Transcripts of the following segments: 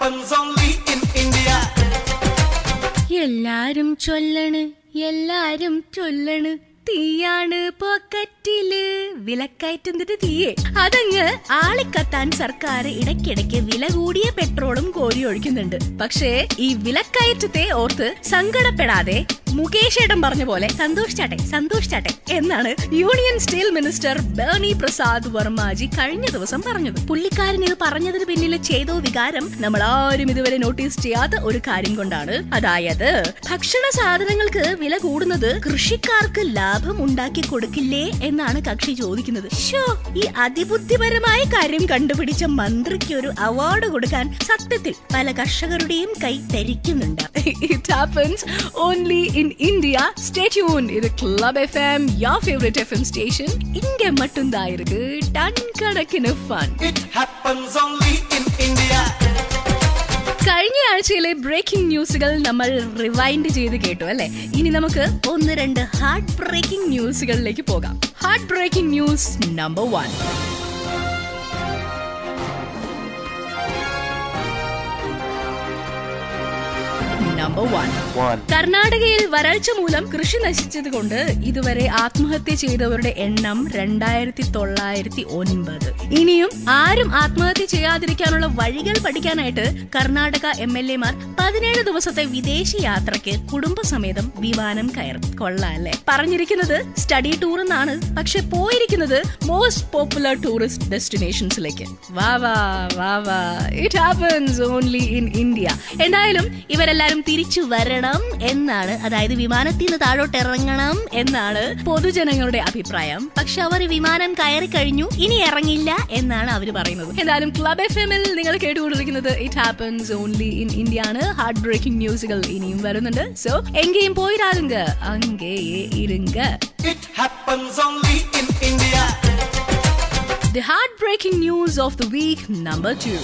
happens only in India. എല്ലാരും ചൊല്ലണ് തീയാണ് പോക്കറ്റില് വിലക്കയറ്റുന്നത് തീയെ അതങ്ങ് ആളിക്കത്താൻ സർക്കാർ ഇടയ്ക്കിടയ്ക്ക് വില കൂടിയ പെട്രോളും കോരി ഒഴിക്കുന്നുണ്ട്. പക്ഷേ ഈ വിലക്കയറ്റത്തെ ഓർത്ത് സങ്കടപ്പെടാതെ മുകേഷ് ഏട്ടൻ പറഞ്ഞ പോലെ സന്തോഷിച്ചാട്ടെ എന്നാണ് union steel minister Beni Prasad വർമാജി കഴിഞ്ഞ ദിവസം പറഞ്ഞത്. പുള്ളിക്കാരൻ ഇത് പറഞ്ഞതിന് പിന്നിൽ ചെയ്തോ വികാരം നമ്മൾ ആരും ഇതുവരെ നോട്ടീസ് ചെയ്യാത്ത ഒരു കാര്യം കൊണ്ടാണ്. അതായത് ഭക്ഷണ സാധനങ്ങൾക്ക് വില കൂടുന്നത് കൃഷിക്കാർക്ക് ലാഭം ഉണ്ടാക്കി കൊടുക്കില്ലേ എന്നാണ് കക്ഷി ചോദിക്കുന്നത്. ഈ അതിബുദ്ധിപരമായ കാര്യം കണ്ടുപിടിച്ച മന്ത്രിക്ക് ഒരു അവാർഡ് കൊടുക്കാൻ സത്യത്തിൽ പല കർഷകരുടെയും കൈ തരിക്കുന്നുണ്ട്. It happens only in India. Stay tuned. ഇത് club FM, your favorite FM station. ഇங்க மட்டும் தான் இருக்கு டன் കണക്കിന് fun. It happens only in India. കഴിഞ്ഞ ആഴ്ചയിലെ ബ്രേക്കിംഗ് ന്യൂസുകൾ നമ്മൾ റിവൈൻഡ് ചെയ്ത് കേട്ടു അല്ലെ. ഇനി നമുക്ക് 1-2 ഹാർട്ട് ബ്രേക്കിംഗ് ന്യൂസുകളിലേക്ക് പോകാം. Heart breaking news number 1. കർണാടകയിൽ വരൾച്ച മൂലം കൃഷി നശിച്ചതുകൊണ്ട് ഇതുവരെ ആത്മഹത്യ ചെയ്തവരുടെ എണ്ണം 2909. ഇനിയും ആരും ആത്മഹത്യ ചെയ്യാതിരിക്കാനുള്ള വഴികൾ പഠിക്കാനായിട്ട് കർണാടക MLA-മാർ 17 ദിവസത്തെ വിദേശ യാത്രയ്ക്ക് കുടുംബസമേതം വിമാനം കയറും. കൊള്ളാം അല്ലേ? പറഞ്ഞിരിക്കുന്നത് സ്റ്റഡി ടൂർ എന്നാണ്, പക്ഷെ പോയിരിക്കുന്നത് മോസ്റ്റ് പോപ്പുലർ ടൂറിസ്റ്റ് ഡെസ്റ്റിനേഷൻസിലേക്ക്. It happens only in India. എന്തായാലും ഇവരെല്ലാരും തിരിച്ചു വരണം എന്നാണ്, അതായത് വിമാനത്തിൽ നിന്ന് താഴോട്ട് ഇറങ്ങണം എന്നാണ് പൊതുജനങ്ങളുടെ അഭിപ്രായം. പക്ഷെ അവർ വിമാനം കയറി കഴിഞ്ഞു, ഇനി ഇറങ്ങില്ല എന്നാണ് അവർ പറയുന്നത്. എന്തായാലും ക്ലബ് FM-ൽ നിങ്ങൾ കേട്ടുകൊണ്ടിരിക്കുന്നത് it happens only in India ആണ്. ഹാർട്ട് ബ്രേക്കിംഗ് ന്യൂസുകൾ ഇനിയും വരുന്നുണ്ട്. സോ എങ്കേയും പോയിരാതുങ്ക അങ്ങേ ഇരുങ്ക. It happens only in India. The heartbreaking news of the week number 2.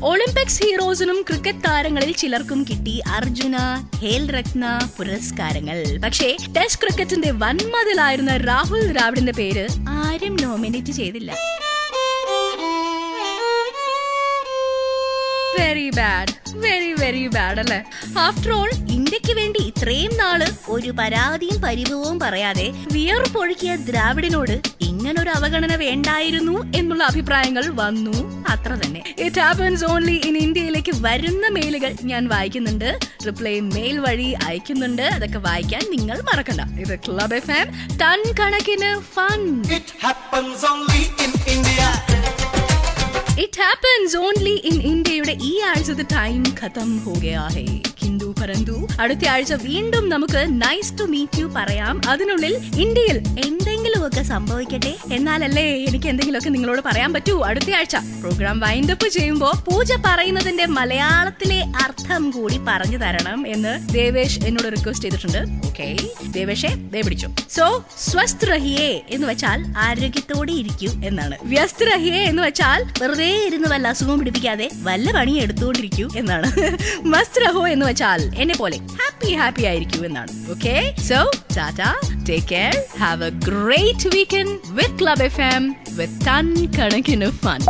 Olympics ഹീറോസിനും ക്രിക്കറ്റ് താരങ്ങളിൽ ചിലർക്കും കിട്ടി അർജുന, ഖേൽ രത്ന പുരസ്കാരങ്ങൾ. പക്ഷേ ടെസ്റ്റ് ക്രിക്കറ്റിന്റെ വൻമതിലായിരുന്ന രാഹുൽ ദ്രാവിഡിന്റെ പേര് ആരും നോമിനേറ്റ് ചെയ്തില്ല. വെരി ബാഡ് അല്ലേ? ആഫ്റ്റർ ഓൾ ഇന്ത്യക്ക് വേണ്ടി ഇത്രയും നാള് ഒരു പരാതിയും പരിഭവവും പറയാതെ വിയർപ്പൊഴുക്കിയ ദ്രാവിഡിനോട് ഇങ്ങനൊരു അവഗണന വേണ്ടായിരുന്നു എന്നുള്ള അഭിപ്രായങ്ങൾ വന്നു, അത്ര തന്നെ. ഇറ്റ് ഹാപ്പൻസ് ഓൺലി ഇൻ ഇന്ത്യയിലേക്ക് വരുന്ന മെയിലുകൾ ഞാൻ വായിക്കുന്നുണ്ട്, റിപ്ലൈ മെയിൽ വഴി അയക്കുന്നുണ്ട്. അതൊക്കെ വായിക്കാൻ നിങ്ങൾ മറക്കണ്ട. ഇത് ക്ലബ് FM, ടൺ കണക്കിന് fun. It happens only in India. It happens only in Indiaയുടെ ഈ ആഴ്ചത്തെ ടൈം ഖത്തം ഹോ ഗയാ ഹൈ. ഹിന്ദു പരന്തു. അടുത്ത ആഴ്ച വീണ്ടും നമുക്ക് നൈസ് ടു മീറ്റ് യു പറയാം. അതിനുള്ളിൽ ഇന്ത്യയിൽ എന്തെങ്കിലുമൊക്കെ സംഭവിക്കട്ടെ, എന്നാലല്ലേ എനിക്ക് എന്തെങ്കിലുമൊക്കെ നിങ്ങളോട് പറയാൻ പറ്റൂ. അടുത്ത ആഴ്ച പ്രോഗ്രാം വൈൻഡപ്പ് ചെയ്യുമ്പോ പൂജ പറയുന്നതിന്റെ മലയാളത്തിലെ അർത്ഥം കൂടി പറഞ്ഞു തരണം എന്ന് ദേവേഷ് എന്നോട് റിക്വസ്റ്റ് ചെയ്തിട്ടുണ്ട്. ഓക്കെ ദേവേഷേ, ദേ പിടിച്ചു. സോ സ്വസ്ഥ് രഹിയേ എന്ന് വെച്ചാൽ ആരോഗ്യത്തോടെ ഇരിക്കൂ എന്നാണ്. വ്യസ്ത് രഹിയേ എന്ന് വെച്ചാൽ വെറുതെ ഇരുന്ന് വല്ല അസുഖവും പിടിപ്പിക്കാതെ വല്ല പണി എടുത്തുകൊണ്ടിരിക്കൂ എന്നാണ്. മസ്ത് രഹോ എന്ന് വെച്ചാൽ എന്നെ പോലെ ഹാപ്പി ആയിരിക്കൂ എന്നാണ്. Okay, so Tata, take care, have A great weekend with club FM with ton കണക്കിന് ഫൺ.